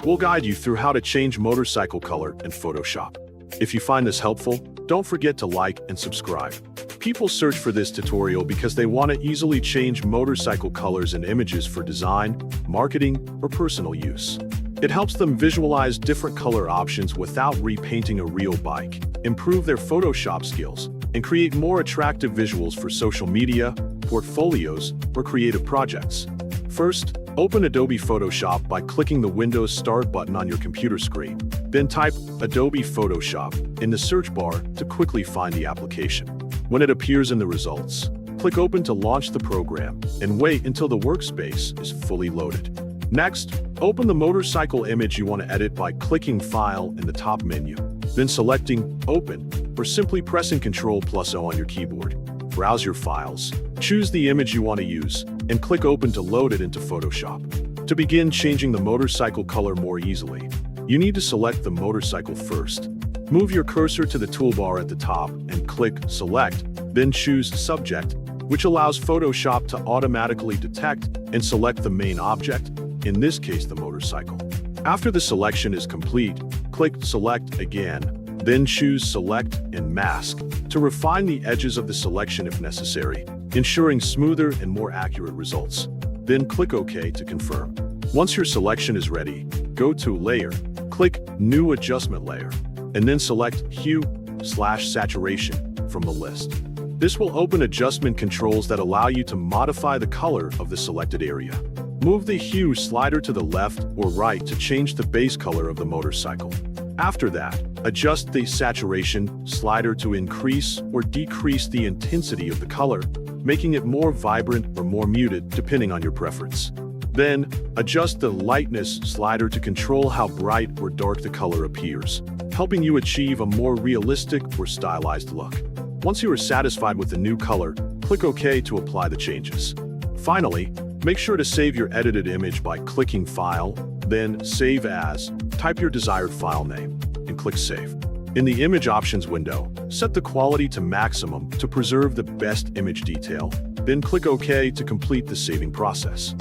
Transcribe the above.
We'll guide you through how to change motorcycle color in Photoshop. If you find this helpful, don't forget to like and subscribe. People search for this tutorial because they want to easily change motorcycle colors and images for design, marketing, or personal use. It helps them visualize different color options without repainting a real bike, improve their Photoshop skills, and create more attractive visuals for social media, portfolios, or creative projects. First, open Adobe Photoshop by clicking the Windows Start button on your computer screen. Then type Adobe Photoshop in the search bar to quickly find the application. When it appears in the results, click Open to launch the program and wait until the workspace is fully loaded. Next, open the motorcycle image you want to edit by clicking File in the top menu, then selecting Open, or simply pressing Ctrl O on your keyboard. Browse your files, choose the image you want to use, and click Open to load it into Photoshop. To begin changing the motorcycle color more easily, you need to select the motorcycle first. Move your cursor to the toolbar at the top and click Select, then choose Subject, which allows Photoshop to automatically detect and select the main object, in this case the motorcycle. After the selection is complete, click Select again, then choose Select and Mask to refine the edges of the selection if necessary, ensuring smoother and more accurate results. Then click OK to confirm. Once your selection is ready, go to Layer, click New Adjustment Layer, and then select Hue/Saturation from the list. This will open adjustment controls that allow you to modify the color of the selected area. Move the hue slider to the left or right to change the base color of the motorcycle. After that, adjust the saturation slider to increase or decrease the intensity of the color, making it more vibrant or more muted depending on your preference. Then, adjust the lightness slider to control how bright or dark the color appears, helping you achieve a more realistic or stylized look. Once you are satisfied with the new color, click OK to apply the changes. Finally, make sure to save your edited image by clicking File, then Save As, type your desired file name, and click Save. In the Image Options window, set the quality to maximum to preserve the best image detail, then click OK to complete the saving process.